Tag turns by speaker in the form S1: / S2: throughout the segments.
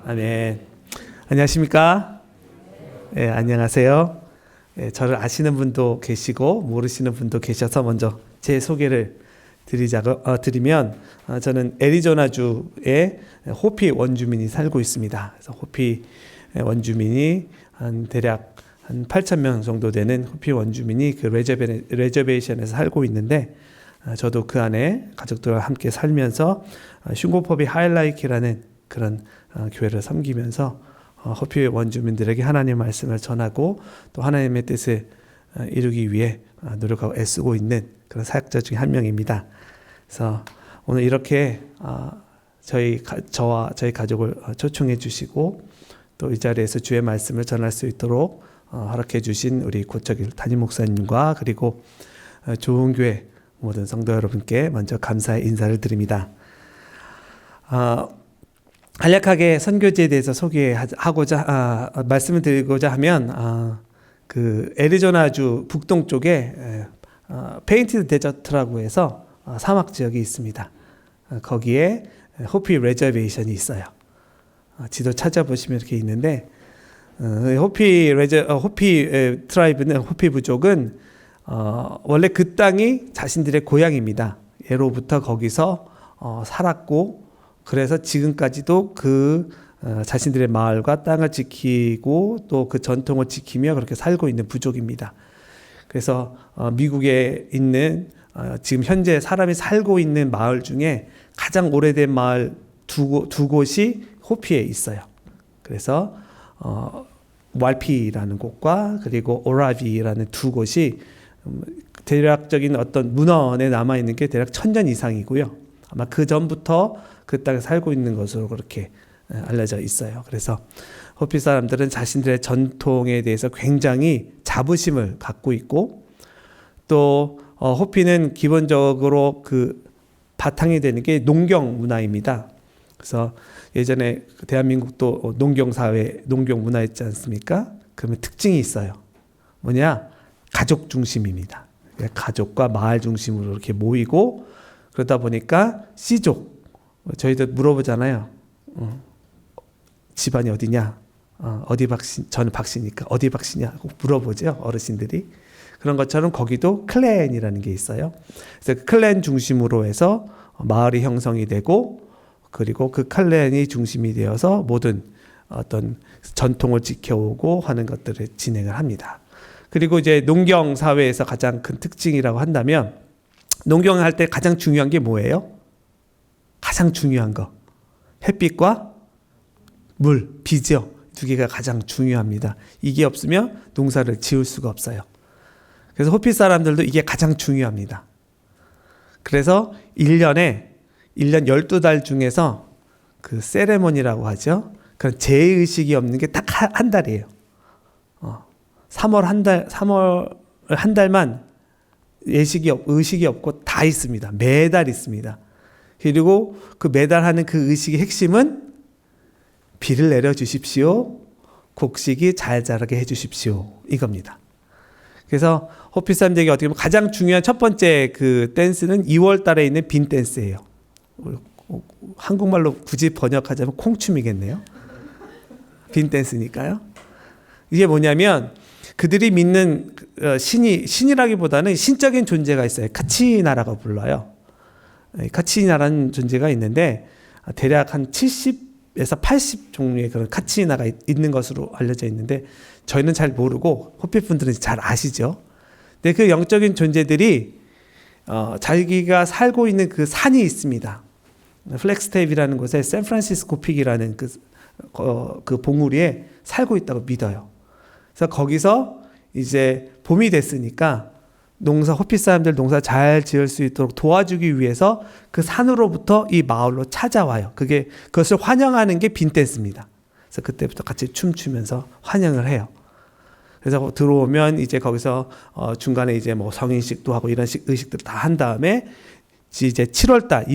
S1: 아멘. 안녕하십니까? 예, 안녕하세요. 예, 저를 아시는 분도 계시고 모르시는 분도 계셔서 먼저 제 소개를 드리면 저는 애리조나주에 호피 원주민이 살고 있습니다. 그래서 호피 원주민이 대략 한 8,000명 정도 되는 호피 원주민이 그 레저베이션에서 살고 있는데, 저도 그 안에 가족들과 함께 살면서 슌고포비 하일라이키라는 그런 교회를 섬기면서 호피 원주민들에게 하나님의 말씀을 전하고 또 하나님의 뜻을 이루기 위해 노력하고 애쓰고 있는 그런 사역자 중에 한 명입니다. 그래서 오늘 이렇게 저와 저희 가족을 초청해 주시고 또 이 자리에서 주의 말씀을 전할 수 있도록 허락해 주신 우리 고척일 담임 목사님과 그리고 좋은 교회 모든 성도 여러분께 먼저 감사의 인사를 드립니다. 간략하게 선교지에 대해서 소개하고자 말씀을 드리고자 하면 그 애리조나주 북동쪽에 페인티드 데저트라고 해서 사막 지역이 있습니다. 거기에 호피 레저베이션이 있어요. 지도 찾아보시면 이렇게 있는데, 호피 트라이브는 호피 부족은 원래 그 땅이 자신들의 고향입니다. 예로부터 거기서 살았고, 그래서 지금까지도 그 자신들의 마을과 땅을 지키고 또 그 전통을 지키며 그렇게 살고 있는 부족입니다. 그래서 미국에 있는 지금 현재 사람이 살고 있는 마을 중에 가장 오래된 마을 두 곳이 호피에 있어요. 그래서 왈피라는 곳과 그리고 오라비라는 두 곳이 대략적인 어떤 문헌에 남아있는 게 대략 1000년 이상이고요. 아마 그 전부터 그 땅에 살고 있는 것으로 그렇게 알려져 있어요. 그래서 호피 사람들은 자신들의 전통에 대해서 굉장히 자부심을 갖고 있고, 또 호피는 기본적으로 그 바탕이 되는 게 농경 문화입니다. 그래서 예전에 대한민국도 농경사회, 농경 문화였지 않습니까? 그러면 특징이 있어요. 뭐냐? 가족 중심입니다. 가족과 마을 중심으로 이렇게 모이고, 그러다 보니까 씨족, 저희도 물어보잖아요. 집안이 어디냐? 어디 박씨? 저는 박씨니까 어디 박씨냐? 꼭 물어보죠, 어르신들이. 그런 것처럼 거기도 클랜이라는 게 있어요. 그래서 그 클랜 중심으로 해서 마을이 형성이 되고, 그리고 그 클랜이 중심이 되어서 모든 어떤 전통을 지켜오고 하는 것들을 진행을 합니다. 그리고 이제 농경 사회에서 가장 큰 특징이라고 한다면, 농경할 때 가장 중요한 게 뭐예요? 가장 중요한 거, 햇빛과 물, 비죠. 두 개가 가장 중요합니다. 이게 없으면 농사를 지을 수가 없어요. 그래서 호피 사람들도 이게 가장 중요합니다. 그래서 1년 12달 중에서 그 세레모니라고 하죠. 그런 제의식이 없는 게 딱 한 달이에요. 3월 한 달만 의식이 없고 다 있습니다. 매달 있습니다. 그리고 그 매달 하는 그 의식의 핵심은 비를 내려 주십시오. 곡식이 잘 자라게 해 주십시오. 이겁니다. 그래서 호피 사람들에게 어떻게 보면 가장 중요한 첫 번째 그 댄스는 2월 달에 있는 빈 댄스예요. 한국말로 굳이 번역하자면 콩춤이겠네요. 빈 댄스니까요. 이게 뭐냐면 그들이 믿는 신이라기보다는 신적인 존재가 있어요. 카치나라고 불러요. 카치나라는 존재가 있는데 대략 한 70에서 80 종류의 그런 카치나가 있는 것으로 알려져 있는데, 저희는 잘 모르고 호피 분들은 잘 아시죠. 근데 그 영적인 존재들이 자기가 살고 있는 그 산이 있습니다. 플렉스테이프라는 곳에 샌프란시스코 픽이라는 그 봉우리에 살고 있다고 믿어요. 그래서 거기서 이제 봄이 됐으니까 호피 사람들 농사 잘 지을 수 있도록 도와주기 위해서 그 산으로부터 이 마을로 찾아와요. 그것을 환영하는 게 빈댄스입니다. 그래서 그때부터 같이 춤추면서 환영을 해요. 그래서 들어오면 이제 거기서 중간에 이제 뭐 성인식도 하고 이런 의식들을 다 한 다음에 이제 7월달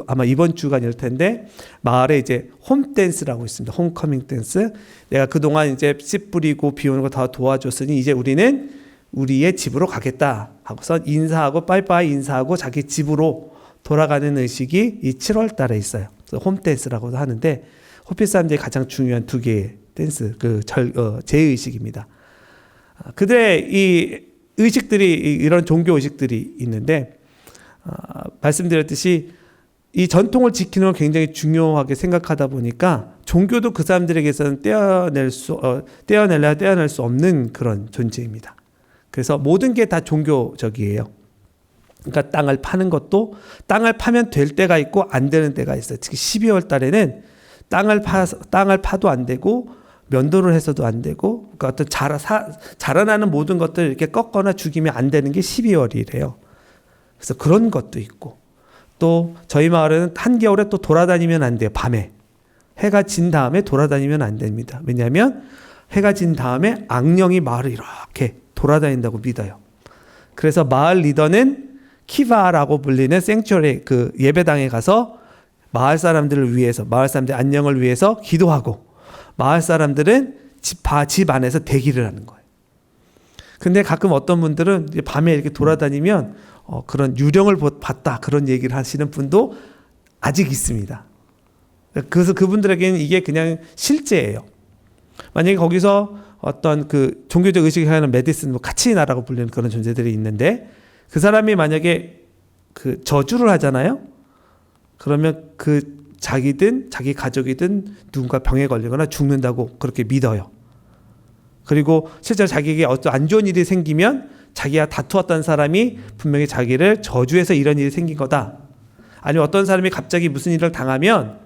S1: 아마 이번 주간일 텐데, 마을에 이제 홈 댄스라고 있습니다. 홈커밍 댄스. 내가 그동안 이제 씨 뿌리고 비 오는 거 다 도와줬으니 이제 우리는 우리의 집으로 가겠다 하고서 인사하고 빠이빠이 인사하고 자기 집으로 돌아가는 의식이 이 7월 달에 있어요. 홈 댄스라고도 하는데, 호피 사람들이 가장 중요한 두 개의 댄스, 제의식입니다. 그들의 이 의식들이, 이런 종교 의식들이 있는데, 말씀드렸듯이 이 전통을 지키는 걸 굉장히 중요하게 생각하다 보니까 종교도 그 사람들에게서는 떼어낼 수 없는 그런 존재입니다. 그래서 모든 게 다 종교적이에요. 그러니까 땅을 파는 것도 땅을 파면 될 때가 있고 안 되는 때가 있어요. 특히 12월 달에는 땅을 파도 안 되고 면도를 해서도 안 되고, 그러니까 어떤 자라나는 모든 것들을 이렇게 꺾거나 죽이면 안 되는 게 12월이래요. 그래서 그런 것도 있고, 또 저희 마을에는 한겨울에 또 돌아다니면 안 돼요. 밤에 해가 진 다음에 돌아다니면 안 됩니다. 왜냐하면 해가 진 다음에 악령이 마을을 이렇게 돌아다닌다고 믿어요. 그래서 마을 리더는 키바라고 불리는 생츄어리, 그 예배당에 가서 마을 사람들을 위해서, 마을 사람들의 안녕을 위해서 기도하고, 마을 사람들은 집 안에서 대기를 하는 거예요. 근데 가끔 어떤 분들은 밤에 이렇게 돌아다니면 그런 유령을 봤다, 그런 얘기를 하시는 분도 아직 있습니다. 그래서 그분들에게는 이게 그냥 실제예요. 만약에 거기서 어떤 그 종교적 의식을 하는 메디슨, 카치나라고 불리는 그런 존재들이 있는데, 그 사람이 만약에 그 저주를 하잖아요. 그러면 그 자기든 자기 가족이든 누군가 병에 걸리거나 죽는다고 그렇게 믿어요. 그리고 실제로 자기에게 어떤 안 좋은 일이 생기면 자기가 다투었던 사람이 분명히 자기를 저주해서 이런 일이 생긴 거다. 아니면 어떤 사람이 갑자기 무슨 일을 당하면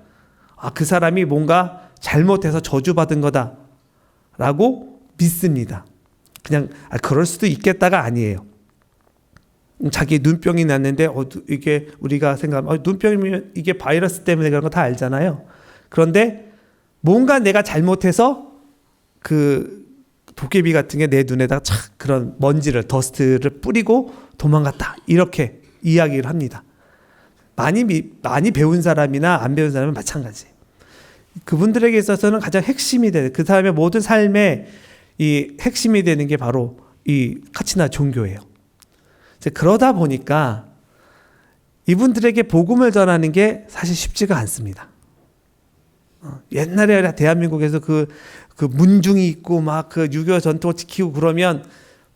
S1: 그 사람이 뭔가 잘못해서 저주받은 거다 라고 믿습니다. 그냥 그럴 수도 있겠다가 아니에요. 자기 눈병이 났는데 이게 우리가 생각하면 눈병이면 이게 바이러스 때문에 그런 거 다 알잖아요. 그런데 뭔가 내가 잘못해서 그 도깨비 같은 게 내 눈에다가 착 그런 먼지를, 더스트를 뿌리고 도망갔다, 이렇게 이야기를 합니다. 많이 배운 사람이나 안 배운 사람은 마찬가지. 그분들에게 있어서는 가장 핵심이 되는, 그 사람의 모든 삶의 이 핵심이 되는 게 바로 이 카치나 종교예요. 그러다 보니까 이분들에게 복음을 전하는 게 사실 쉽지가 않습니다. 옛날에 대한민국에서 그 문중이 있고 막 그 유교 전통을 지키고 그러면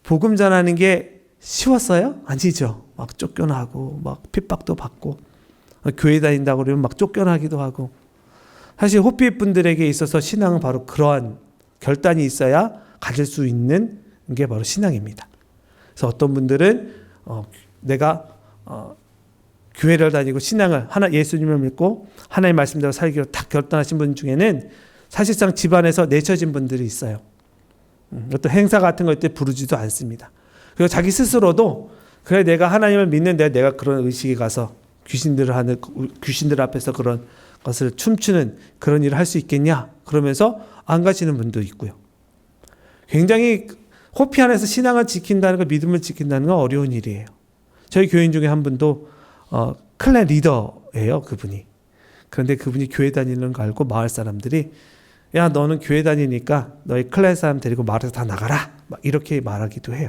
S1: 복음 전하는 게 쉬웠어요? 아니죠. 막 쫓겨나고 막 핍박도 받고, 교회 다닌다고 그러면 막 쫓겨나기도 하고. 사실 호피 분들에게 있어서 신앙은 바로 그러한 결단이 있어야 가질 수 있는 게 바로 신앙입니다. 그래서 어떤 분들은 내가 교회를 다니고 신앙을 예수님을 믿고 하나님 말씀대로 살기로 딱 결단하신 분 중에는 사실상 집안에서 내쳐진 분들이 있어요. 어떤 행사 같은 걸 때 부르지도 않습니다. 그리고 자기 스스로도 그래, 내가 하나님을 믿는데 내가 그런 의식에 가서 귀신들 앞에서 그런 것을 춤추는 그런 일을 할 수 있겠냐 그러면서 안 가시는 분도 있고요. 굉장히 호피 안에서 신앙을 지킨다는 거, 믿음을 지킨다는 건 어려운 일이에요. 저희 교인 중에 한 분도 클랜 리더예요, 그분이. 그런데 그분이 교회 다니는 거 알고 마을 사람들이, 야, 너는 교회 다니니까 너희 클랜 사람 데리고 마을에서 다 나가라, 막 이렇게 말하기도 해요.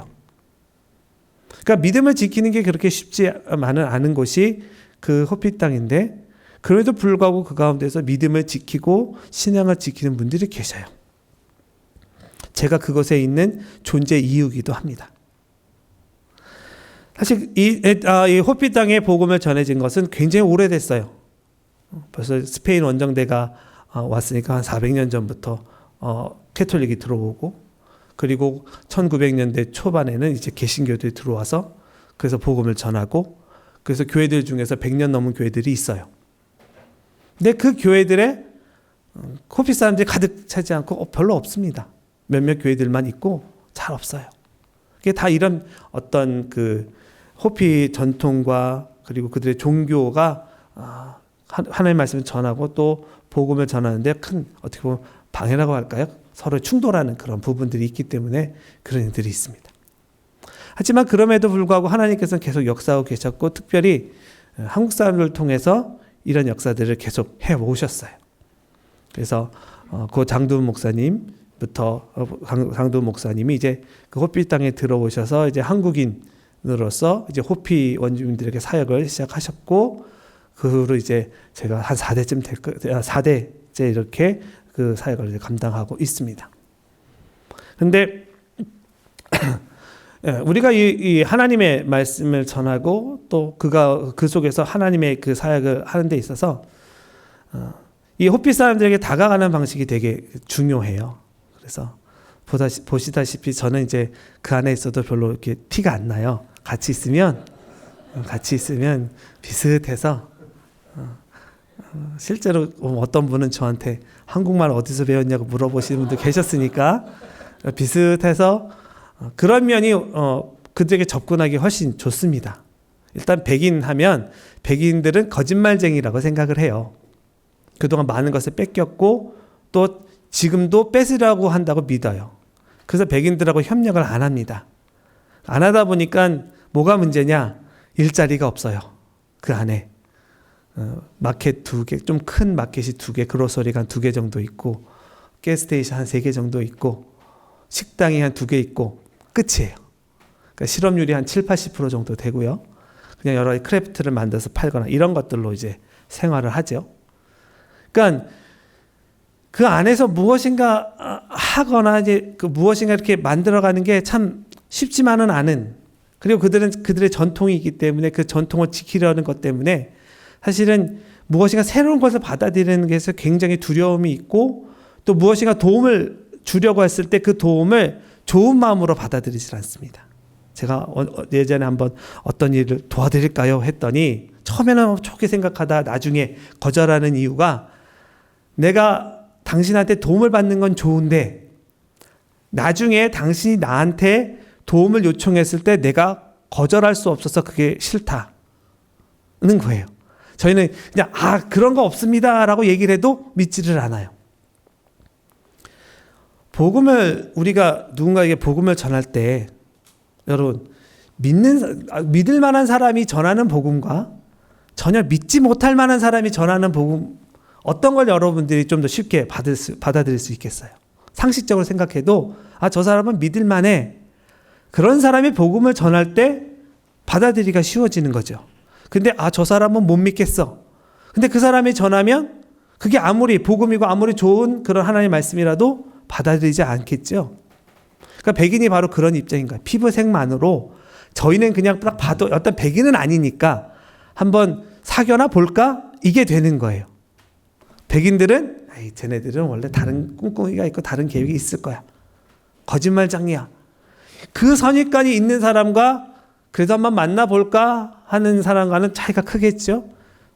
S1: 그러니까 믿음을 지키는 게 그렇게 쉽지만은 않은 곳이 그 호피 땅인데, 그럼에도 불구하고 그 가운데서 믿음을 지키고 신앙을 지키는 분들이 계셔요. 제가 그곳에 있는 존재 이유이기도 합니다. 사실 이 호피 땅에 복음을 전해진 것은 굉장히 오래됐어요. 벌써 스페인 원정대가 왔으니까 한 400년 전부터 캐톨릭이 들어오고, 그리고 1900년대 초반에는 이제 개신교들이 들어와서 그래서 복음을 전하고, 그래서 교회들 중에서 100년 넘은 교회들이 있어요. 근데 그 교회들에 호피 사람들이 가득 차지 않고 별로 없습니다. 몇몇 교회들만 있고 잘 없어요. 그게 다 이런 어떤 그 호피 전통과 그리고 그들의 종교가 하나님의 말씀을 전하고 또 복음을 전하는데 큰 어떻게 보면 방해라고 할까요? 서로 충돌하는 그런 부분들이 있기 때문에 그런 일들이 있습니다. 하지만 그럼에도 불구하고 하나님께서는 계속 역사하고 계셨고, 특별히 한국 사람들을 통해서 이런 역사들을 계속 해오셨어요. 그래서 그 장두훈 목사님이 이제 그 호피 땅에 들어오셔서 이제 한국인으로서 이제 호피 원주민들에게 사역을 시작하셨고, 그 후로 이제 제가 한 4대쯤 이제 이렇게 그 사역을 이제 감당하고 있습니다. 근데 우리가 이 하나님의 말씀을 전하고 또 그 속에서 하나님의 그 사역을 하는 데 있어서 이 호피 사람들에게 다가가는 방식이 되게 중요해요. 그래서 보시다시피 저는 이제 그 안에 있어도 별로 이렇게 티가 안 나요. 같이 있으면 비슷해서 실제로 어떤 분은 저한테 한국말 어디서 배웠냐고 물어보시는 분도 계셨으니까 비슷해서 그런 면이 그들에게 접근하기 훨씬 좋습니다. 일단 백인 하면 백인들은 거짓말쟁이라고 생각을 해요. 그동안 많은 것을 뺏겼고 또 지금도 뺏으려고 한다고 믿어요. 그래서 백인들하고 협력을 안 합니다. 안 하다 보니까 뭐가 문제냐? 일자리가 없어요. 그 안에 마켓 2개, 좀 큰 마켓이 2개, 그로서리가 한 2개 정도 있고 가스스테이션 한 3개 정도 있고 식당이 한 2개 있고 끝이에요. 그러니까 실업률이 한 7-80% 정도 되고요. 그냥 여러 가지 크래프트를 만들어서 팔거나 이런 것들로 이제 생활을 하죠. 그러니까 그 안에서 무엇인가 하거나 이제 그 무엇인가 이렇게 만들어가는 게 참 쉽지만은 않은, 그리고 그들은 그들의 전통이 있기 때문에 그 전통을 지키려는 것 때문에 사실은 무엇인가 새로운 것을 받아들이는 것에서 굉장히 두려움이 있고 또 무엇인가 도움을 주려고 했을 때 그 도움을 좋은 마음으로 받아들이질 않습니다. 제가 예전에 한번 어떤 일을 도와드릴까요? 했더니 처음에는 좋게 생각하다 나중에 거절하는 이유가 내가 당신한테 도움을 받는 건 좋은데 나중에 당신이 나한테 도움을 요청했을 때 내가 거절할 수 없어서 그게 싫다는 거예요. 저희는 그냥 그런 거 없습니다 라고 얘기를 해도 믿지를 않아요. 우리가 누군가에게 복음을 전할 때 여러분 믿을 만한 사람이 전하는 복음과 전혀 믿지 못할 만한 사람이 전하는 복음, 어떤 걸 여러분들이 좀 더 쉽게 받아들일 수 있겠어요? 상식적으로 생각해도 저 사람은 믿을 만해. 그런 사람이 복음을 전할 때 받아들이기가 쉬워지는 거죠. 근데 저 사람은 못 믿겠어. 근데 그 사람이 전하면 그게 아무리 복음이고 아무리 좋은 그런 하나님의 말씀이라도 받아들이지 않겠죠. 그러니까 백인이 바로 그런 입장인 거예요. 피부색만으로 저희는 그냥 딱 봐도 어떤 백인은 아니니까 한번 사귀어나 볼까? 이게 되는 거예요. 백인들은 쟤네들은 원래 다른 꿍꿍이가 있고 다른 계획이 있을 거야. 거짓말장이야. 그 선입관이 있는 사람과 그래도 한번 만나볼까 하는 사람과는 차이가 크겠죠.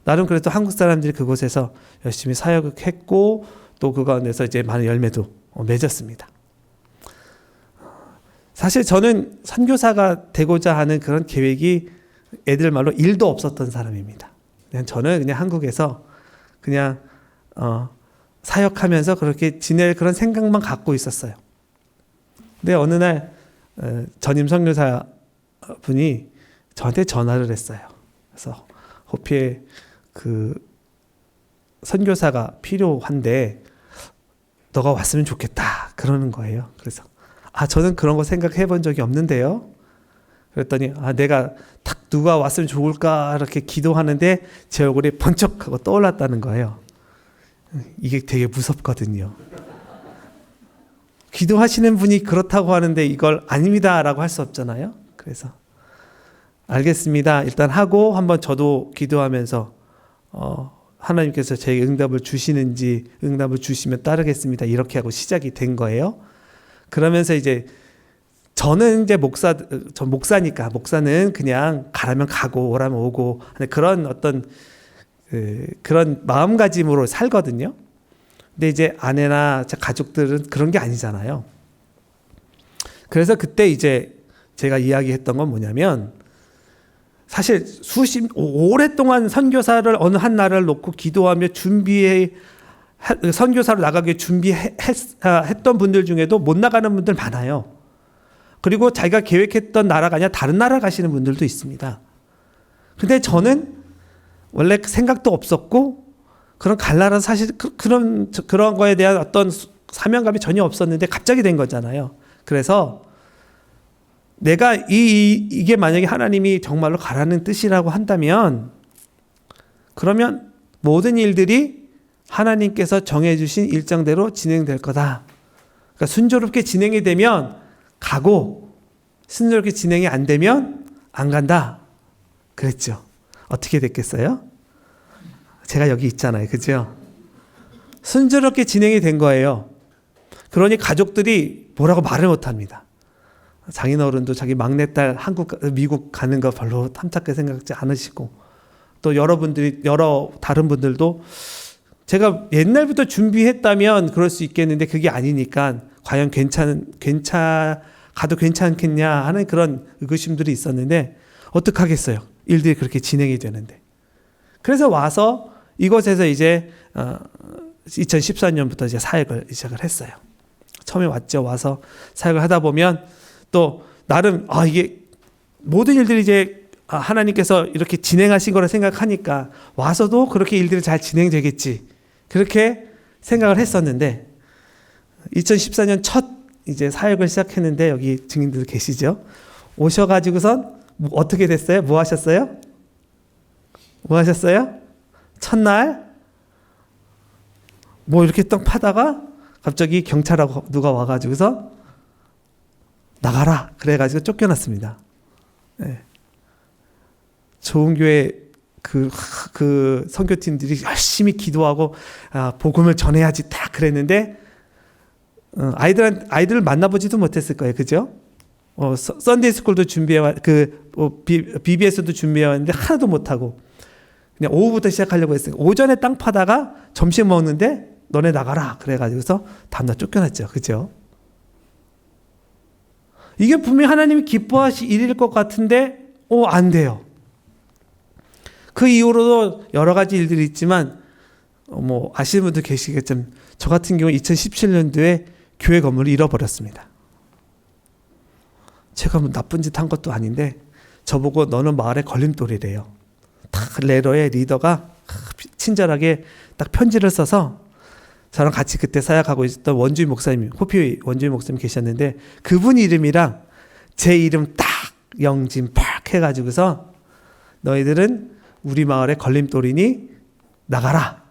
S1: 나름 그래도 한국 사람들이 그곳에서 열심히 사역했고 또 그 가운데서 이제 많은 열매도 맺었습니다. 사실 저는 선교사가 되고자 하는 그런 계획이 애들 말로 1도 없었던 사람입니다. 저는 그냥 한국에서 그냥 사역하면서 그렇게 지낼 그런 생각만 갖고 있었어요. 근데 어느 날 전임 선교사 분이 저한테 전화를 했어요. 그래서 호피에 그 선교사가 필요한데 너가 왔으면 좋겠다 그러는 거예요. 그래서 저는 그런 거 생각해 본 적이 없는데요. 그랬더니 내가 딱 누가 왔으면 좋을까 이렇게 기도하는데 제 얼굴이 번쩍하고 떠올랐다는 거예요. 이게 되게 무섭거든요. 기도하시는 분이 그렇다고 하는데 이걸 아닙니다 라고 할 수 없잖아요. 그래서 알겠습니다. 일단 하고 한번 저도 기도하면서 하나님께서 제게 응답을 주시는지 응답을 주시면 따르겠습니다. 이렇게 하고 시작이 된 거예요. 그러면서 이제 저는 이제 목사니까 목사는 그냥 가라면 가고 오라면 오고 그런 어떤 그런 마음가짐으로 살거든요. 근데 이제 아내나 가족들은 그런 게 아니잖아요. 그래서 그때 이제 제가 이야기했던 건 뭐냐면 사실 오랫동안 선교사를 어느 한 나라를 놓고 기도하며 선교사로 나가기 준비했던 분들 중에도 못 나가는 분들 많아요. 그리고 자기가 계획했던 나라가 아니라 다른 나라 가시는 분들도 있습니다. 근데 저는 원래 생각도 없었고 그런 갈 나라 사실 그런 거에 대한 어떤 사명감이 전혀 없었는데 갑자기 된 거잖아요. 그래서 내가 이게 만약에 하나님이 정말로 가라는 뜻이라고 한다면 그러면 모든 일들이 하나님께서 정해주신 일정대로 진행될 거다. 그러니까 순조롭게 진행이 되면 가고 순조롭게 진행이 안 되면 안 간다. 그랬죠. 어떻게 됐겠어요? 제가 여기 있잖아요. 그죠? 순조롭게 진행이 된 거예요. 그러니 가족들이 뭐라고 말을 못합니다. 장인어른도 자기 막내딸 미국 가는 거 별로 탐탁하게 생각지 않으시고, 또 여러 다른 분들도 제가 옛날부터 준비했다면 그럴 수 있겠는데 그게 아니니까 과연 가도 괜찮겠냐 하는 그런 의구심들이 있었는데 어떡하겠어요. 일들이 그렇게 진행이 되는데. 그래서 와서 이곳에서 이제 2014년부터 이제 사역을 시작을 했어요. 처음에 왔죠. 와서 사역을 하다 보면 또 나름 이게 모든 일들이 이제 하나님께서 이렇게 진행하신 거라 생각하니까 와서도 그렇게 일들이 잘 진행되겠지. 그렇게 생각을 했었는데 2014년 첫 이제 사역을 시작했는데 여기 증인들 계시죠? 오셔가지고선 어떻게 됐어요? 뭐 하셨어요? 첫날 뭐 이렇게 떡 파다가 갑자기 경찰하고 누가 와가지고서 나가라 그래가지고 쫓겨났습니다. 네. 좋은 교회 그 선교팀들이 열심히 기도하고 복음을 전해야지 딱 그랬는데 아이들을 만나보지도 못했을 거예요. 그죠? 썬데이 스쿨도 BBS도 준비해왔는데 하나도 못하고 그냥 오후부터 시작하려고 했어요. 오전에 땅 파다가 점심 먹는데 너네 나가라 그래가지고서 다음날 쫓겨났죠. 그죠? 이게 분명히 하나님이 기뻐하실 일일 것 같은데 안 돼요. 그 이후로도 여러 가지 일들이 있지만 뭐 아시는 분들 계시겠지만 저 같은 경우 2017년도에 교회 건물을 잃어버렸습니다. 제가 뭐 나쁜 짓 한 것도 아닌데 저보고 너는 마을의 걸림돌이래요. 딱 레러의 리더가 친절하게 딱 편지를 써서 저랑 같이 그때 사역하고 있었던 원주인 목사님, 호피 원주인 목사님 계셨는데 그분 이름이랑 제 이름 딱 영진 팍 해가지고서 너희들은 우리 마을의 걸림돌이니 나가라.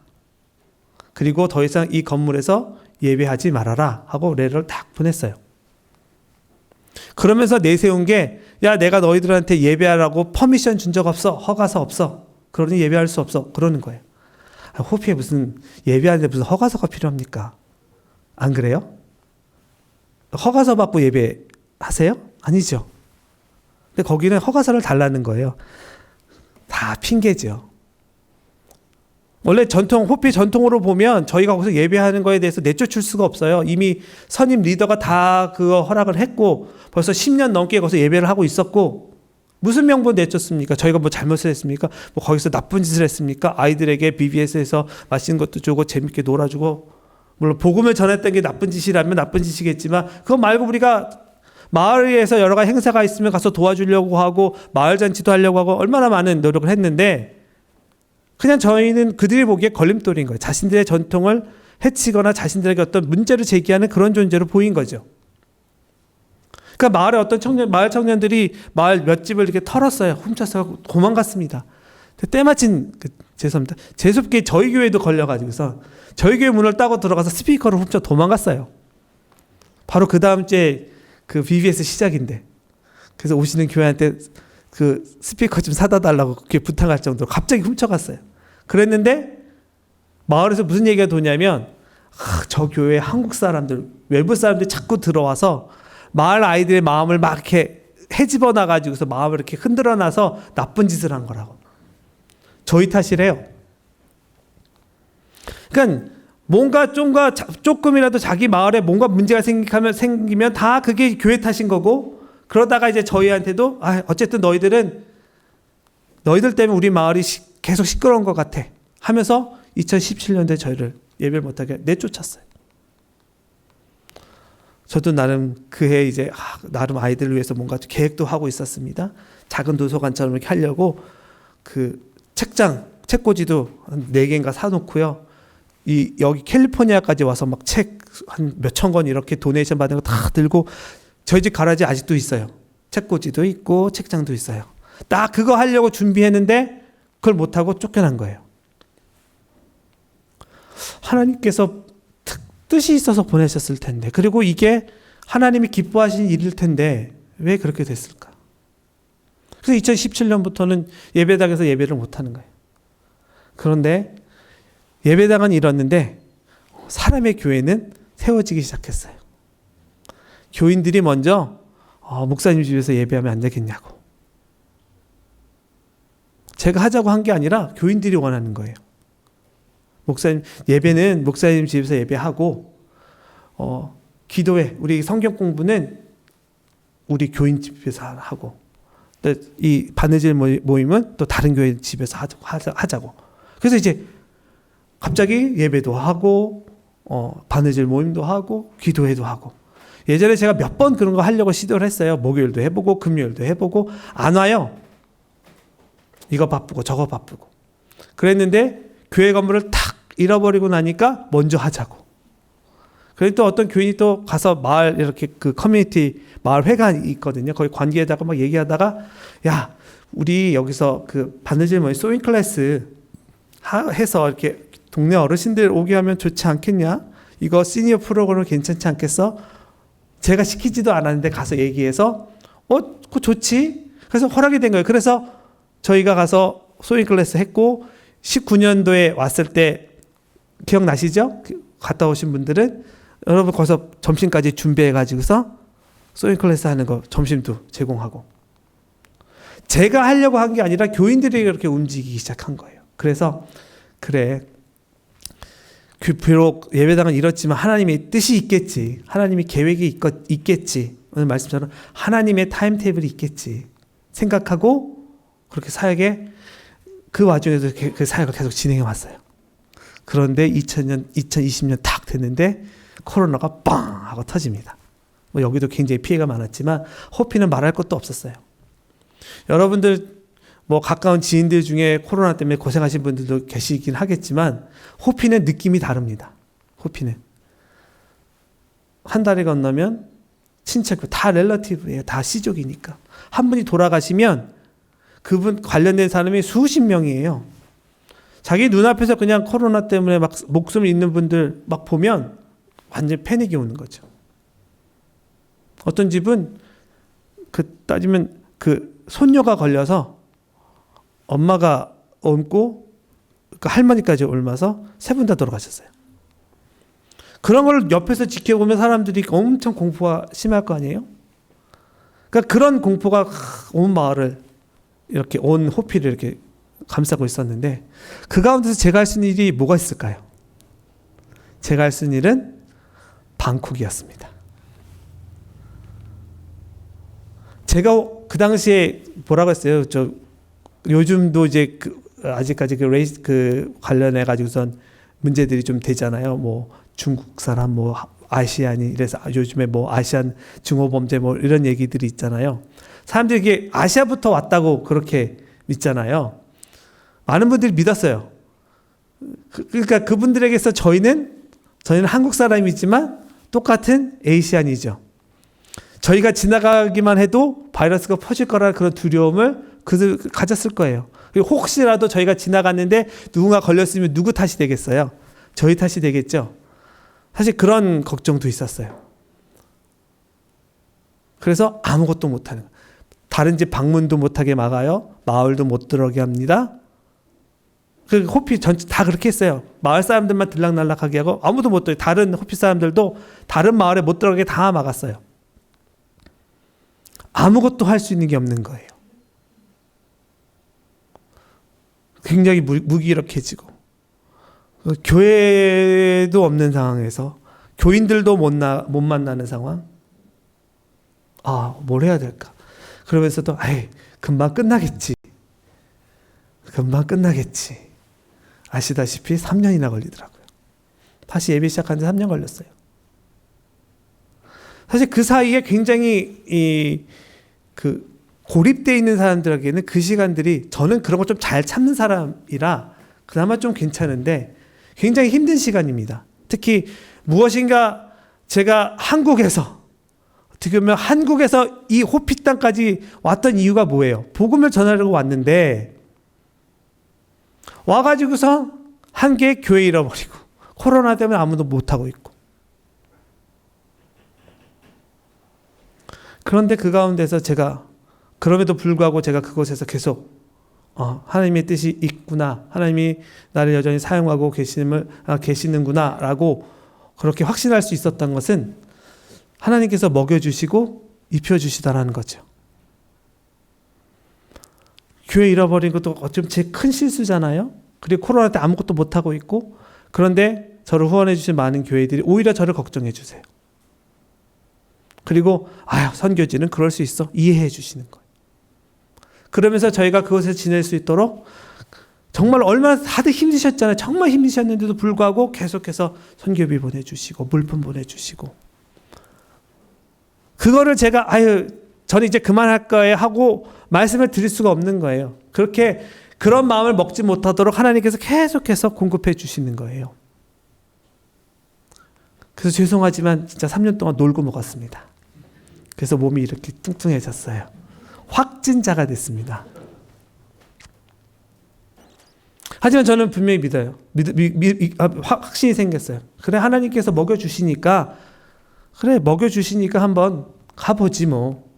S1: 그리고 더 이상 이 건물에서 예배하지 말아라 하고 레터를 딱 보냈어요. 그러면서 내세운 게 내가 너희들한테 예배하라고 퍼미션 준 적 없어. 허가서 없어. 그러니 예배할 수 없어. 그러는 거예요. 호피에 무슨 예배하는데 무슨 허가서가 필요합니까? 안 그래요? 허가서 받고 예배하세요? 아니죠. 근데 거기는 허가서를 달라는 거예요. 다 핑계죠. 원래 호피 전통으로 보면 저희가 거기서 예배하는 거에 대해서 내쫓을 수가 없어요. 이미 선임 리더가 다 그거 허락을 했고 벌써 10년 넘게 거기서 예배를 하고 있었고 무슨 명분 내쫓습니까? 저희가 뭐 잘못을 했습니까? 뭐 거기서 나쁜 짓을 했습니까? 아이들에게 BBS에서 맛있는 것도 주고 재밌게 놀아주고 물론 복음을 전했던 게 나쁜 짓이라면 나쁜 짓이겠지만 그거 말고 우리가 마을에서 여러 가지 행사가 있으면 가서 도와주려고 하고 마을 잔치도 하려고 하고 얼마나 많은 노력을 했는데 그냥 저희는 그들이 보기에 걸림돌인 거예요. 자신들의 전통을 해치거나 자신들에게 어떤 문제를 제기하는 그런 존재로 보인 거죠. 그러니까 마을의 마을 청년들이 마을 몇 집을 이렇게 털었어요. 훔쳐서 도망갔습니다. 때마침 죄송합니다. 재수없게 저희 교회도 걸려가지고서 저희 교회 문을 따고 들어가서 스피커를 훔쳐 도망갔어요. 바로 그 다음 주에 그 BBS 시작인데 그래서 오시는 교회한테 그 스피커 좀 사다 달라고 그렇게 부탁할 정도로 갑자기 훔쳐갔어요. 그랬는데 마을에서 무슨 얘기가 도냐면 저 교회에 한국 사람들, 외부 사람들이 자꾸 들어와서 마을 아이들의 마음을 막 이렇게 헤집어 놔가지고서 마음을 이렇게 흔들어 놔서 나쁜 짓을 한 거라고. 저희 탓이래요. 그러니까 뭔가 조금이라도 자기 마을에 뭔가 문제가 생기면 다 그게 교회 탓인 거고 그러다가 이제 저희한테도 어쨌든 너희들 때문에 우리 마을이 계속 시끄러운 것 같아 하면서 2017년도에 저희를 예배를 못하게 내쫓았어요. 저도 나름 그해 이제 나름 아이들을 위해서 뭔가 계획도 하고 있었습니다. 작은 도서관처럼 이렇게 하려고 그 책꽂이도 한 4개인가 사놓고요. 여기 캘리포니아까지 와서 막 책 한 몇천 권 이렇게 도네이션 받은 거 다 들고 저희 집 가라지 아직도 있어요. 책꽂이도 있고 책장도 있어요. 딱 그거 하려고 준비했는데 그걸 못하고 쫓겨난 거예요. 하나님께서 뜻이 있어서 보내셨을 텐데, 그리고 이게 하나님이 기뻐하신 일일 텐데 왜 그렇게 됐을까? 그래서 2017년부터는 예배당에서 예배를 못하는 거예요. 그런데 예배당은 이뤘는데 사람의 교회는 세워지기 시작했어요. 교인들이 먼저 목사님 집에서 예배하면 안 되겠냐고. 제가 하자고 한 게 아니라 교인들이 원하는 거예요. 예배는 목사님 집에서 예배하고, 기도회, 우리 성경 공부는 우리 교인 집에서 하고, 또 이 바느질 모임은 또 다른 교회 집에서 하자고. 그래서 이제 갑자기 예배도 하고, 바느질 모임도 하고, 기도회도 하고. 예전에 제가 몇 번 그런 거 하려고 시도를 했어요. 목요일도 해보고, 금요일도 해보고, 안 와요. 이거 바쁘고, 저거 바쁘고. 그랬는데, 교회 건물을 탁 잃어버리고 나니까 먼저 하자고. 그래서 또 어떤 교인이 또 가서 마을 이렇게 그 커뮤니티 마을 회관이 있거든요. 거기 관계에다가 막 얘기하다가, 야, 우리 여기서 그 바느질 모임 소잉 클래스 해서 이렇게 동네 어르신들 오게 하면 좋지 않겠냐? 이거 시니어 프로그램 괜찮지 않겠어? 제가 시키지도 않았는데 가서 얘기해서 그거 좋지? 그래서 허락이 된 거예요. 그래서 저희가 가서 소잉 클래스 했고 19년도에 왔을 때 기억나시죠? 갔다 오신 분들은 여러분 거기서 점심까지 준비해 가지고서 소잉 클래스 하는 거 점심도 제공하고 제가 하려고 한 게 아니라 교인들이 그렇게 움직이기 시작한 거예요. 그래서 그래 비록 예배당은 이렇지만 하나님의 뜻이 있겠지. 하나님의 계획이 있겠지. 오늘 말씀처럼 하나님의 타임테이블이 있겠지. 생각하고 그렇게 사역에 그 와중에도 그 사역을 계속 진행해 왔어요. 그런데 2020년 탁 됐는데 코로나가 빵 하고 터집니다. 뭐 여기도 굉장히 피해가 많았지만 호피는 말할 것도 없었어요. 여러분들 뭐 가까운 지인들 중에 코로나 때문에 고생하신 분들도 계시긴 하겠지만 호피는 느낌이 다릅니다. 호피는 한 달이 건너면 친척 다 relative예요. 다 씨족이니까 한 분이 돌아가시면 그분 관련된 사람이 수십 명이에요. 자기 눈앞에서 그냥 코로나 때문에 막 목숨을 잃는 분들 막 보면 완전 패닉이 오는 거죠. 어떤 집은 따지면 손녀가 걸려서 엄마가 옮고 할머니까지 옮아서 세 분 다 돌아가셨어요. 그런 걸 옆에서 지켜보면 사람들이 엄청 공포가 심할 거 아니에요? 그러니까 그런 공포가 온 마을을 이렇게 온 호피를 이렇게 감싸고 있었는데 그 가운데서 제가 할 수 있는 일이 뭐가 있을까요? 제가 할 수 있는 일은 방콕이었습니다. 제가 그 당시에 뭐라고 했어요? 요즘도 이제 아직까지 관련해 가지고선 문제들이 좀 되잖아요. 뭐 중국 사람, 뭐 아시안이 이래서 요즘에 뭐 아시안 증오범죄 뭐 이런 얘기들이 있잖아요. 사람들이 이게 아시아부터 왔다고 그렇게 믿잖아요. 많은 분들이 믿었어요. 그러니까 그분들에게서 저희는 한국 사람이지만 똑같은 에이시안이죠. 저희가 지나가기만 해도 바이러스가 퍼질 거라는 그런 두려움을 그들 가졌을 거예요. 그리고 혹시라도 저희가 지나갔는데 누군가 걸렸으면 누구 탓이 되겠어요? 저희 탓이 되겠죠. 사실 그런 걱정도 있었어요. 그래서 아무것도 못하는 거예요. 다른 집 방문도 못하게 막아요. 마을도 못 들어오게 합니다. 그 호피 전체 다 그렇게 했어요. 마을 사람들만 들락날락하게 하고 아무도 못 들어요. 다른 호피 사람들도 다른 마을에 못 들어가게 다 막았어요. 아무것도 할 수 있는 게 없는 거예요. 굉장히 무기력해지고 교회도 없는 상황에서 교인들도 못 만나는 상황. 뭘 해야 될까? 그러면서도 금방 끝나겠지. 금방 끝나겠지. 아시다시피 3년이나 걸리더라고요. 다시 예배 시작한 지 3년 걸렸어요. 사실 그 사이에 굉장히 고립되어 있는 사람들에게는 그 시간들이 저는 그런 걸 좀 잘 참는 사람이라 그나마 좀 괜찮은데 굉장히 힘든 시간입니다. 특히 무엇인가 제가 한국에서 어떻게 보면 한국에서 이 호피 땅까지 왔던 이유가 뭐예요? 복음을 전하려고 왔는데 와가지고서 한 개 교회 잃어버리고 코로나 때문에 아무도 못하고 있고. 그런데 그 가운데서 그럼에도 불구하고 제가 그곳에서 계속 하나님의 뜻이 있구나, 하나님이 나를 여전히 사용하고 계시는구나 라고 그렇게 확신할 수 있었던 것은 하나님께서 먹여주시고 입혀주시다라는 거죠. 교회 잃어버린 것도 어쩌면 제 큰 실수잖아요. 그리고 코로나 때 아무것도 못하고 있고, 그런데 저를 후원해 주신 많은 교회들이 오히려 저를 걱정해 주세요. 그리고 선교지는 그럴 수 있어, 이해해 주시는 거예요. 그러면서 저희가 그곳에서 지낼 수 있도록, 정말 얼마나 다들 힘드셨잖아요. 정말 힘드셨는데도 불구하고 계속해서 선교비 보내주시고 물품 보내주시고, 그거를 제가 저는 이제 그만할 거예요 하고 말씀을 드릴 수가 없는 거예요. 그런 마음을 먹지 못하도록 하나님께서 계속해서 공급해 주시는 거예요. 그래서 죄송하지만 진짜 3년 동안 놀고 먹었습니다. 그래서 몸이 이렇게 뚱뚱해졌어요. 확진자가 됐습니다. 하지만 저는 분명히 믿어요. 확신이 생겼어요. 그래, 하나님께서 먹여주시니까 한번 가보지 뭐.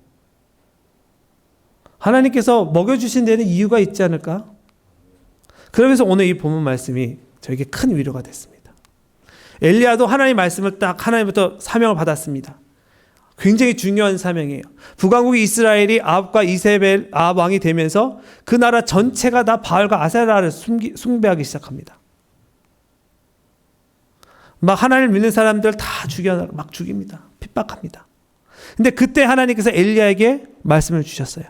S1: 하나님께서 먹여주신 데는 이유가 있지 않을까? 그러면서 오늘 이 본문 말씀이 저에게 큰 위로가 됐습니다. 엘리야도 하나님 말씀을 딱 하나님부터 사명을 받았습니다. 굉장히 중요한 사명이에요. 북왕국이 이스라엘이 아합과 이세벨, 아합 왕이 되면서 그 나라 전체가 다 바알과 아세라를 숭배하기 시작합니다. 막 하나님을 믿는 사람들 다 막 죽입니다. 핍박합니다. 근데 그때 하나님께서 엘리야에게 말씀을 주셨어요.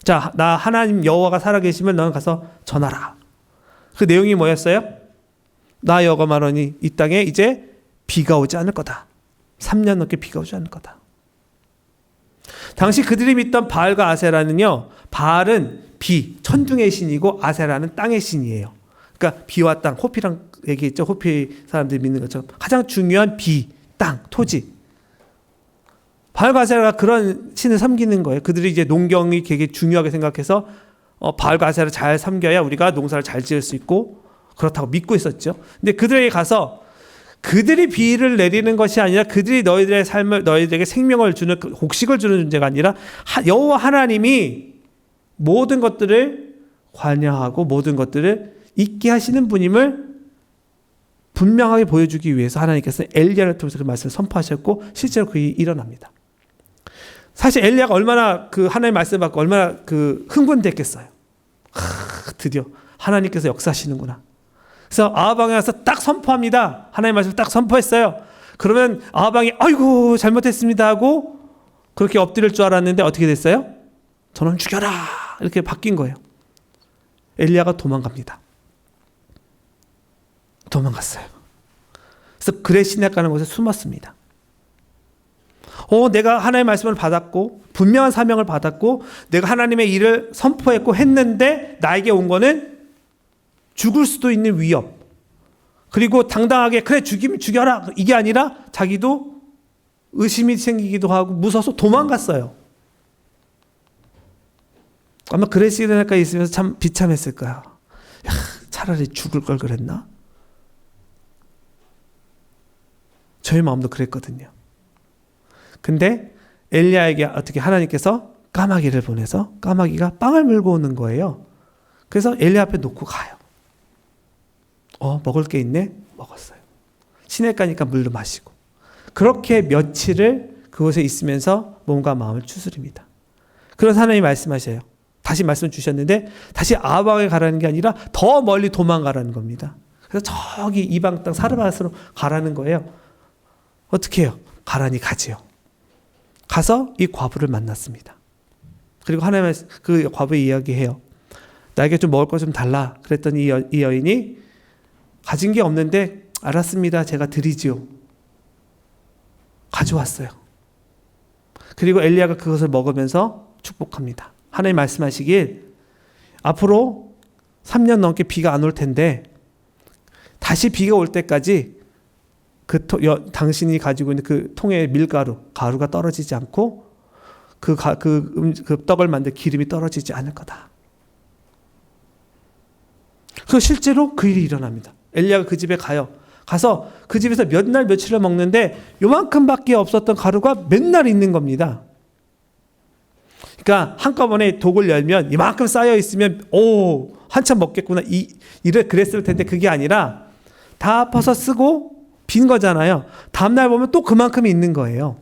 S1: 자, 나 하나님 여호와가 살아계시면 너는 가서 전하라. 그 내용이 뭐였어요? 나 여호와 말하니 이 땅에 이제 비가 오지 않을 거다. 3년 넘게 비가 오지 않을 거다. 당시 그들이 믿던 바알과 아세라는요, 바알은 비, 천둥의 신이고 아세라는 땅의 신이에요. 그러니까 비와 땅, 호피랑 얘기했죠. 호피 사람들이 믿는 것처럼 가장 중요한 비, 땅, 토지. 바알과 아세라가 그런 신을 섬기는 거예요. 그들이 이제 농경이 되게 중요하게 생각해서 바알과 아세라를 잘 섬겨야 우리가 농사를 잘 지을 수 있고, 그렇다고 믿고 있었죠. 근데 그들에게 가서 그들이 비를 내리는 것이 아니라 그들이 너희들의 삶을, 너희들에게 생명을 주는, 곡식을 주는 존재가 아니라 여호와 하나님이 모든 것들을 관여하고 모든 것들을 있게 하시는 분임을 분명하게 보여주기 위해서 하나님께서 엘리야를 통해서 그 말씀을 선포하셨고, 실제로 그 일이 일어납니다. 사실 엘리야가 얼마나 그 하나님의 말씀을 받고 얼마나 그 흥분됐겠어요. 드디어 하나님께서 역사하시는구나. 그래서 아합 왕에 가서 딱 선포합니다. 하나님의 말씀을 딱 선포했어요. 그러면 아합 왕이 아이고 잘못했습니다 하고 그렇게 엎드릴 줄 알았는데 어떻게 됐어요? 저놈 죽여라 이렇게 바뀐 거예요. 엘리야가 도망갑니다. 도망갔어요. 그래서 그레 시내 가는 곳에 숨었습니다. 내가 하나님의 말씀을 받았고 분명한 사명을 받았고 내가 하나님의 일을 선포했고 했는데 나에게 온 거는 죽을 수도 있는 위협, 그리고 당당하게 그래 죽이면 죽여라 이게 아니라 자기도 의심이 생기기도 하고 무서워서 도망갔어요. 아마 그레 시내가에 있으면서 참 비참했을 거야. 차라리 죽을 걸 그랬나? 저의 마음도 그랬거든요. 근데 엘리야에게 어떻게 하나님께서 까마귀를 보내서 까마귀가 빵을 물고 오는 거예요. 그래서 엘리야 앞에 놓고 가요. 먹을 게 있네? 먹었어요. 시내 가니까 물도 마시고. 그렇게 며칠을 그곳에 있으면서 몸과 마음을 추스립니다. 그래서 하나님이 말씀하셔요. 다시 말씀 주셨는데 다시 아합 왕에 가라는 게 아니라 더 멀리 도망가라는 겁니다. 그래서 저기 이방 땅 사르밧으로 가라는 거예요. 어떻게 해요? 가라니 가지요. 가서 이 과부를 만났습니다. 그리고 하나님의 그 과부에 이야기해요. 나에게 좀 먹을 거 좀 달라. 그랬더니 이 여인이 가진 게 없는데 알았습니다. 제가 드리지요. 가져왔어요. 그리고 엘리야가 그것을 먹으면서 축복합니다. 하나님 말씀하시길 앞으로 3년 넘게 비가 안 올 텐데 다시 비가 올 때까지 당신이 가지고 있는 그 통에 가루가 떨어지지 않고 그 떡을 만들 기름이 떨어지지 않을 거다. 실제로 그 일이 일어납니다. 엘리야가 그 집에 가요. 가서 그 집에서 몇 날 며칠을 먹는데 요만큼밖에 없었던 가루가 맨날 있는 겁니다. 그러니까 한꺼번에 독을 열면 이만큼 쌓여 있으면 오 한참 먹겠구나 그랬을 텐데 그게 아니라 다 퍼서 쓰고 빈 거잖아요. 다음날 보면 또 그만큼이 있는 거예요.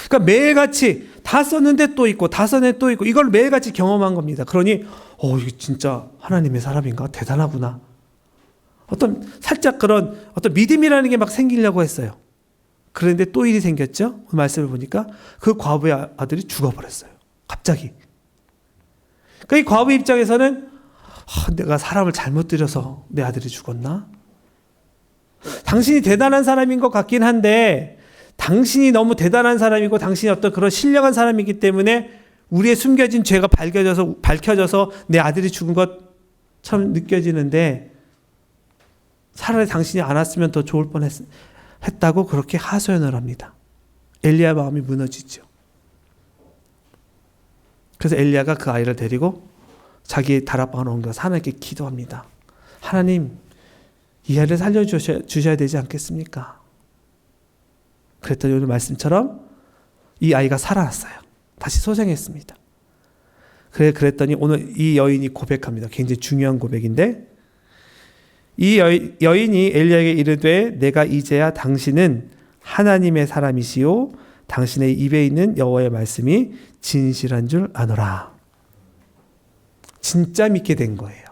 S1: 그러니까 매일같이 다 썼는데 또 있고 다 썼는데 또 있고 이걸 매일같이 경험한 겁니다. 그러니 이게 진짜 하나님의 사람인가? 대단하구나. 살짝 그런 믿음이라는 게 막 생기려고 했어요. 그런데 또 일이 생겼죠. 그 말씀을 보니까 그 과부의 아들이 죽어버렸어요. 갑자기. 그러니까 이 과부 입장에서는 내가 사람을 잘못 들여서 내 아들이 죽었나? 당신이 대단한 사람인 것 같긴 한데 당신이 너무 대단한 사람이고 당신이 어떤 그런 신령한 사람이기 때문에 우리의 숨겨진 죄가 밝혀져서 내 아들이 죽은 것처럼 느껴지는데 차라리 당신이 안 왔으면 더 좋을 뻔했다고 그렇게 하소연을 합니다. 엘리야 마음이 무너지죠. 그래서 엘리야가 그 아이를 데리고 자기 다락방으로 옮겨서 하나님께 기도합니다. 하나님, 이 아이를 살려주셔야 되지 않겠습니까? 그랬더니 오늘 말씀처럼 이 아이가 살아났어요. 다시 소생했습니다. 그랬더니 오늘 이 여인이 고백합니다. 굉장히 중요한 고백인데 이 여인이 엘리야에게 이르되 내가 이제야 당신은 하나님의 사람이시요 당신의 입에 있는 여호와의 말씀이 진실한 줄 아노라. 진짜 믿게 된 거예요.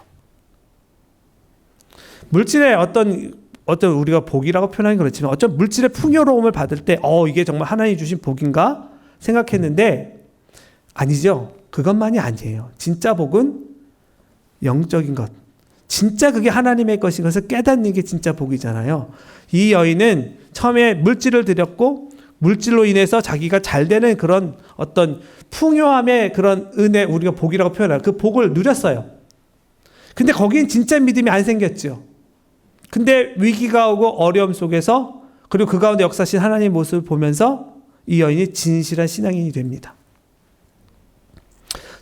S1: 물질의 어떤 우리가 복이라고 표현하기 그렇지만 어떤 물질의 풍요로움을 받을 때 이게 정말 하나님이 주신 복인가 생각했는데 아니죠. 그것만이 아니에요. 진짜 복은 영적인 것. 진짜 그게 하나님의 것인 것을 깨닫는 게 진짜 복이잖아요. 이 여인은 처음에 물질을 드렸고 물질로 인해서 자기가 잘 되는 그런 어떤 풍요함의 그런 은혜, 우리가 복이라고 표현하는 그 복을 누렸어요. 근데 거기엔 진짜 믿음이 안 생겼죠. 근데 위기가 오고 어려움 속에서 그리고 그 가운데 역사하신 하나님의 모습을 보면서 이 여인이 진실한 신앙인이 됩니다.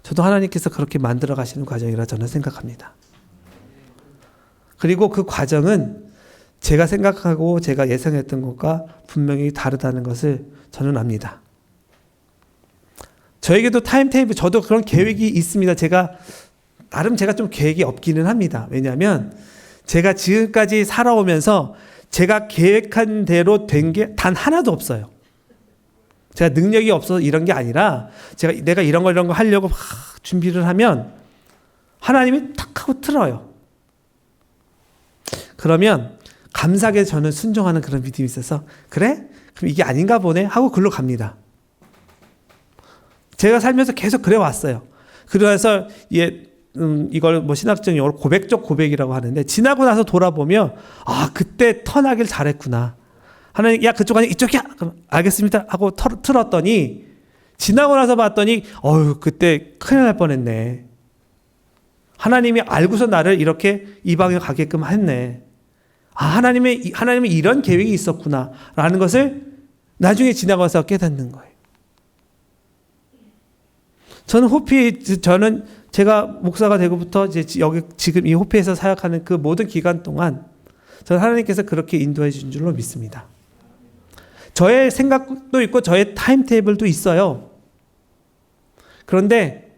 S1: 저도 하나님께서 그렇게 만들어 가시는 과정이라 저는 생각합니다. 그리고 그 과정은 제가 생각하고 제가 예상했던 것과 분명히 다르다는 것을 저는 압니다. 저에게도 타임테이블, 저도 그런 계획이 있습니다. 나름 제가 좀 계획이 없기는 합니다. 왜냐하면 제가 지금까지 살아오면서 제가 계획한 대로 된 게 단 하나도 없어요. 제가 능력이 없어서 이런 게 아니라 내가 이런 거 하려고 막 준비를 하면 하나님이 탁 하고 틀어요. 그러면 감사하게 저는 순종하는 그런 믿음이 있어서 그래? 그럼 이게 아닌가 보네 하고 글로 갑니다. 제가 살면서 계속 그래 왔어요. 그래서 이걸 신학적 용어로 고백적 고백이라고 하는데 지나고 나서 돌아보면 그때 턴하길 잘했구나. 하나님 그쪽 아니 이쪽이야. 그럼 알겠습니다 하고 틀었더니 지나고 나서 봤더니 그때 큰일 날 뻔했네. 하나님이 알고서 나를 이렇게 이 방향 가게끔 했네. 하나님은 이런 계획이 있었구나 라는 것을 나중에 지나가서 깨닫는 거예요. 저는 제가 목사가 되고부터 여기 지금 이 호피에서 사역하는 그 모든 기간 동안 저는 하나님께서 그렇게 인도해 주신 줄로 믿습니다. 저의 생각도 있고 저의 타임테이블도 있어요. 그런데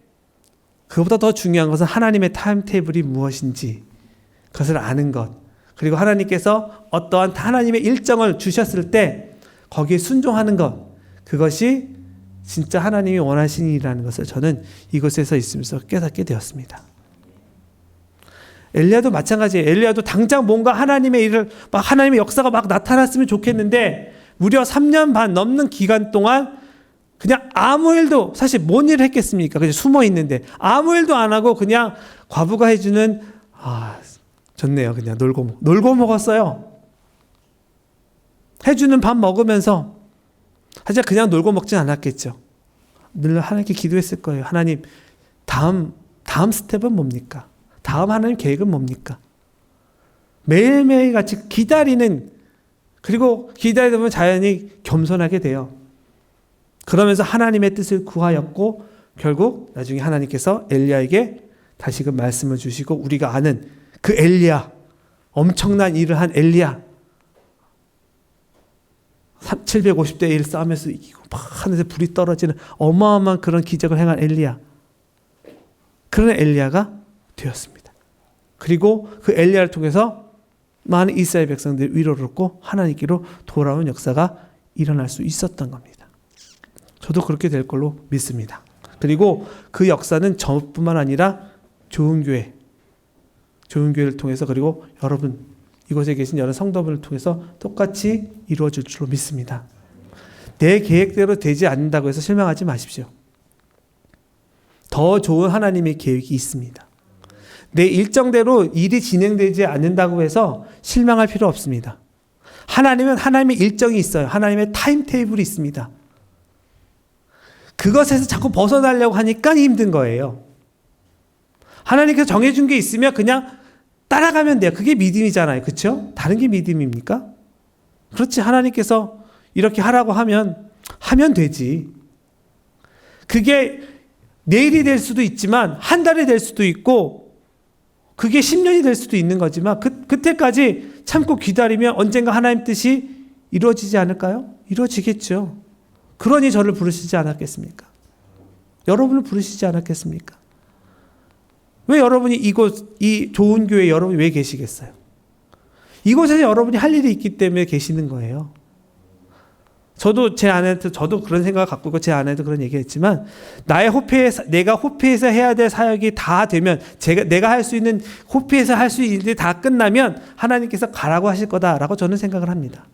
S1: 그보다 더 중요한 것은 하나님의 타임테이블이 무엇인지 그것을 아는 것, 그리고 하나님께서 어떠한 하나님의 일정을 주셨을 때 거기에 순종하는 것, 그것이 진짜 하나님이 원하시는 일이라는 것을 저는 이곳에서 있으면서 깨닫게 되었습니다. 엘리야도 마찬가지예요. 엘리야도 당장 뭔가 하나님의 일을 하나님의 역사가 막 나타났으면 좋겠는데 무려 3년 반 넘는 기간 동안 그냥 아무 일도, 사실 뭔 일을 했겠습니까? 그냥 숨어 있는데 아무 일도 안 하고 그냥 과부가 해주는 좋네요. 그냥 놀고 먹었어요. 해주는 밥 먹으면서. 하지만 그냥 놀고 먹진 않았겠죠. 늘 하나님께 기도했을 거예요. 하나님, 다음 스텝은 뭡니까? 다음 하나님 계획은 뭡니까? 매일매일 같이 기다리는, 그리고 기다리다 보면 자연히 겸손하게 돼요. 그러면서 하나님의 뜻을 구하였고 결국 나중에 하나님께서 엘리야에게 다시금 말씀을 주시고 우리가 아는 그 엘리야, 엄청난 일을 한 엘리야. 750대 1 싸움에서 이기고 막 하늘에서 불이 떨어지는 어마어마한 그런 기적을 행한 엘리야. 그런 엘리야가 되었습니다. 그리고 그 엘리야를 통해서 많은 이스라엘 백성들이 위로를 얻고 하나님께로 돌아오는 역사가 일어날 수 있었던 겁니다. 저도 그렇게 될 걸로 믿습니다. 그리고 그 역사는 저뿐만 아니라 좋은 교회를 통해서 그리고 여러분 이곳에 계신 여러 성도분을 통해서 똑같이 이루어질 줄로 믿습니다. 내 계획대로 되지 않는다고 해서 실망하지 마십시오. 더 좋은 하나님의 계획이 있습니다. 내 일정대로 일이 진행되지 않는다고 해서 실망할 필요 없습니다. 하나님은 하나님의 일정이 있어요. 하나님의 타임테이블이 있습니다. 그것에서 자꾸 벗어나려고 하니까 힘든 거예요. 하나님께서 정해준 게 있으면 그냥 따라가면 돼요. 그게 믿음이잖아요. 그렇죠? 다른 게 믿음입니까? 그렇지. 하나님께서 이렇게 하라고 하면 되지. 그게 내일이 될 수도 있지만 한 달이 될 수도 있고 그게 10년이 될 수도 있는 거지만 그때까지 참고 기다리면 언젠가 하나님 뜻이 이루어지지 않을까요? 이루어지겠죠. 그러니 저를 부르시지 않았겠습니까? 여러분을 부르시지 않았겠습니까? 왜 여러분이 이 좋은 교회에 여러분이 왜 계시겠어요? 이곳에서 여러분이 할 일이 있기 때문에 계시는 거예요. 저도 제 아내한테 저도 그런 생각을 갖고 있고 제 아내도 그런 얘기했지만 내가 호피에서 해야 될 사역이 다 되면 내가 할 수 있는 호피에서 할 수 있는 일이 다 끝나면 하나님께서 가라고 하실 거다라고 저는 생각을 합니다.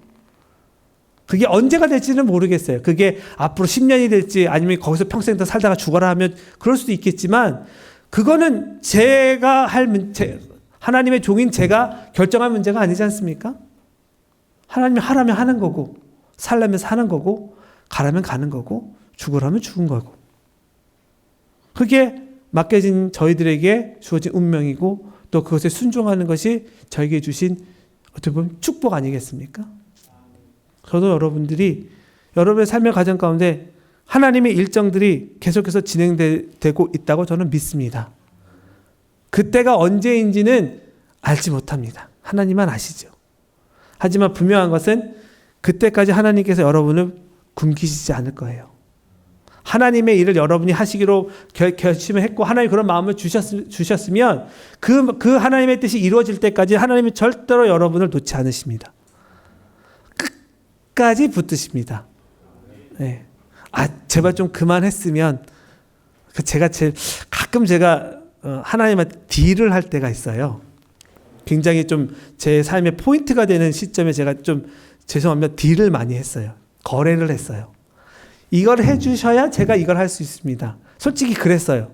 S1: 그게 언제가 될지는 모르겠어요. 그게 앞으로 10년이 될지 아니면 거기서 평생 더 살다가 죽어라 하면 그럴 수도 있겠지만 그거는 하나님의 종인 제가 결정할 문제가 아니지 않습니까? 하나님이 하라면 하는 거고 살려면 사는 거고 가라면 가는 거고 죽으라면 죽은 거고 그게 맡겨진 저희들에게 주어진 운명이고 또 그것에 순종하는 것이 저에게 주신 어떻게 보면 축복 아니겠습니까? 저도 여러분의 삶의 과정 가운데 하나님의 일정들이 계속해서 진행되고 있다고 저는 믿습니다. 그때가 언제인지는 알지 못합니다. 하나님만 아시죠. 하지만 분명한 것은 그때까지 하나님께서 여러분을 굶기시지 않을 거예요. 하나님의 일을 여러분이 하시기로 결심을 했고 하나님 그런 마음을 주셨으면 그 하나님의 뜻이 이루어질 때까지 하나님이 절대로 여러분을 놓지 않으십니다. 끝까지 붙드십니다. 네. 제발 좀 그만했으면 가끔 제가 하나님한테 딜을 할 때가 있어요. 굉장히 좀 제 삶의 포인트가 되는 시점에 제가 좀 죄송합니다. 딜을 많이 했어요. 거래를 했어요. 이걸 해주셔야 제가 이걸 할 수 있습니다. 솔직히 그랬어요.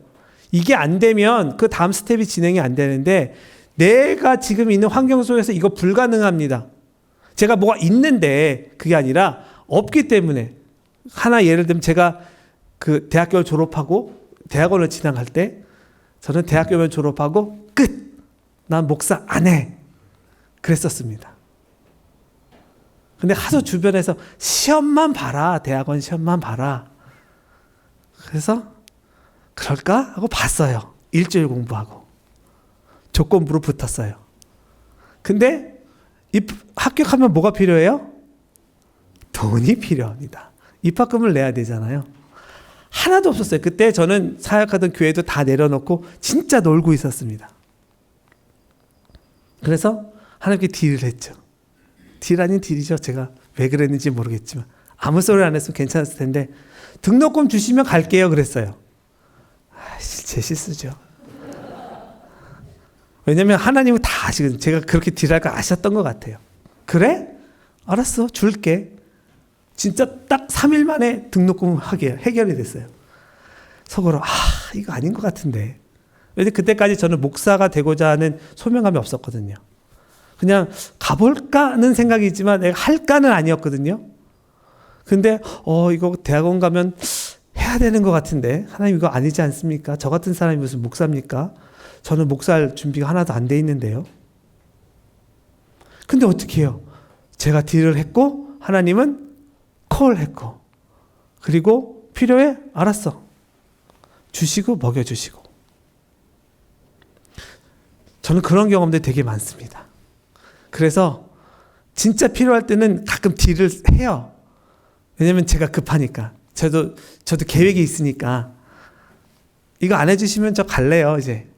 S1: 이게 안 되면 그 다음 스텝이 진행이 안 되는데 내가 지금 있는 환경 속에서 이거 불가능합니다. 제가 뭐가 있는데 그게 아니라 없기 때문에 하나 예를 들면 제가 그 대학교를 졸업하고 대학원을 진학할 때 저는 대학교를 졸업하고 끝! 난 목사 안 해! 그랬었습니다. 근데 하도 주변에서 시험만 봐라. 대학원 시험만 봐라. 그래서 그럴까? 하고 봤어요. 일주일 공부하고. 조건부로 붙었어요. 근데 합격하면 뭐가 필요해요? 돈이 필요합니다. 입학금을 내야 되잖아요. 하나도 없었어요. 그때 저는 사역하던 교회도 다 내려놓고 진짜 놀고 있었습니다. 그래서 하나님께 딜을 했죠. 딜 아닌 딜이죠. 제가 왜 그랬는지 모르겠지만 아무 소리 안 했으면 괜찮았을 텐데 등록금 주시면 갈게요 그랬어요. 제 실수죠. 왜냐면 하나님은 다 아시거든요. 제가 그렇게 딜할 거 아셨던 것 같아요. 그래? 알았어. 줄게. 진짜 딱 3일 만에 등록금 해결이 됐어요. 속으로 이거 아닌 것 같은데. 왜냐면 그때까지 저는 목사가 되고자 하는 소명감이 없었거든요. 그냥 가볼까 하는 생각이지만 내가 할까는 아니었거든요. 근데 이거 대학원 가면 해야 되는 것 같은데 하나님 이거 아니지 않습니까? 저 같은 사람이 무슨 목사입니까? 저는 목사할 준비가 하나도 안 돼 있는데요. 근데 어떻게 해요? 제가 딜을 했고 하나님은 콜했고 그리고 필요해? 알았어. 주시고 먹여주시고 저는 그런 경험들이 되게 많습니다. 그래서 진짜 필요할 때는 가끔 딜을 해요. 왜냐면 제가 급하니까. 저도 계획이 있으니까. 이거 안 해주시면 저 갈래요, 이제.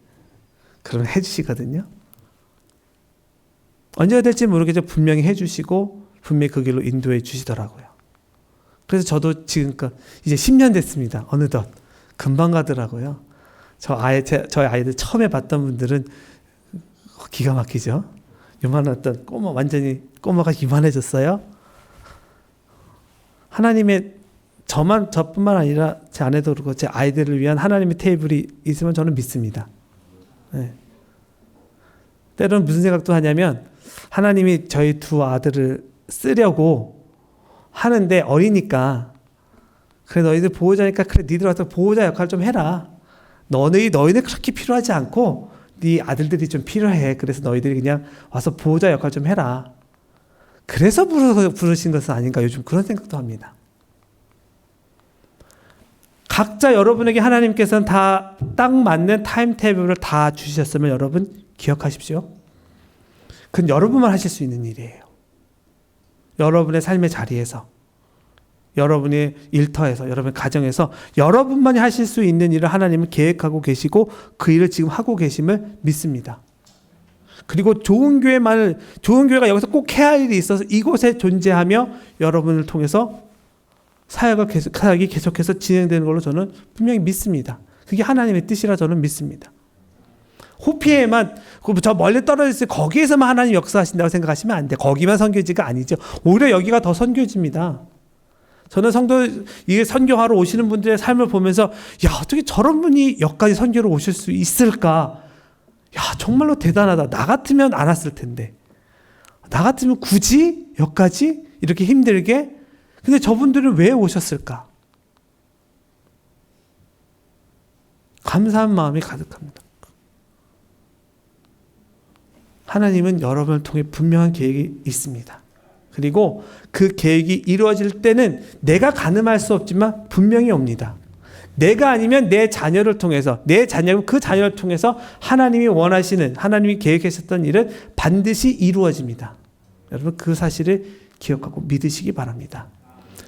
S1: 그러면 해주시거든요. 언제가 될지 모르겠지만 분명히 해주시고 분명히 그 길로 인도해 주시더라고요. 그래서 저도 지금껏 이제 10년 됐습니다. 어느덧. 금방 가더라고요. 저희 아이들 처음에 봤던 분들은 기가 막히죠. 요만했던 완전히 꼬마가 이만해졌어요. 하나님의 저뿐만 아니라 제 아내도 그렇고 제 아이들을 위한 하나님의 테이블이 있으면 저는 믿습니다. 네. 때로는 무슨 생각도 하냐면 하나님이 저희 두 아들을 쓰려고 하는데 어리니까 그래 너희들 보호자니까 그래 니들 와서 보호자 역할 좀 해라. 너희들 그렇게 필요하지 않고 네 아들들이 좀 필요해. 그래서 너희들이 그냥 와서 보호자 역할 좀 해라. 그래서 부르신 것은 아닌가 요즘 그런 생각도 합니다. 각자 여러분에게 하나님께서는 다 딱 맞는 타임테이블을 다 주셨으면 여러분 기억하십시오. 그건 여러분만 하실 수 있는 일이에요. 여러분의 삶의 자리에서, 여러분의 일터에서, 여러분의 가정에서 여러분만이 하실 수 있는 일을 하나님은 계획하고 계시고 그 일을 지금 하고 계심을 믿습니다. 그리고 좋은 교회가 여기서 꼭 해야 할 일이 있어서 이곳에 존재하며 여러분을 통해서 사역이 계속해서 진행되는 걸로 저는 분명히 믿습니다. 그게 하나님의 뜻이라 저는 믿습니다. 호피에만 저 멀리 떨어져 있을 거기에서만 하나님 역사하신다고 생각하시면 안 돼. 거기만 선교지가 아니죠. 오히려 여기가 더 선교지입니다. 저는 이게 선교하러 오시는 분들의 삶을 보면서 야 어떻게 저런 분이 여기까지 선교로 오실 수 있을까? 야 정말로 대단하다. 나 같으면 안 왔을 텐데. 나 같으면 굳이 여기까지 이렇게 힘들게? 근데 저분들은 왜 오셨을까? 감사한 마음이 가득합니다. 하나님은 여러분을 통해 분명한 계획이 있습니다. 그리고 그 계획이 이루어질 때는 내가 가늠할 수 없지만 분명히 옵니다. 내가 아니면 내 자녀를 통해서, 그 자녀를 통해서 하나님이 원하시는, 하나님이 계획하셨던 일은 반드시 이루어집니다. 여러분 그 사실을 기억하고 믿으시기 바랍니다.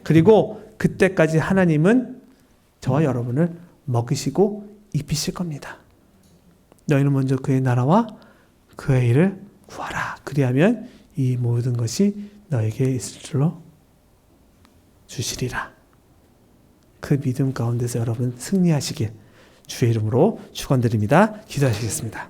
S1: 그리고 그때까지 하나님은 저와 여러분을 먹이시고 입히실 겁니다. 너희는 먼저 그의 나라와 그의 일을 구하라. 그리하면 이 모든 것이 너에게 있을 줄로 주시리라. 그 믿음 가운데서 여러분 승리하시길 주의 이름으로 축원드립니다. 기도하시겠습니다.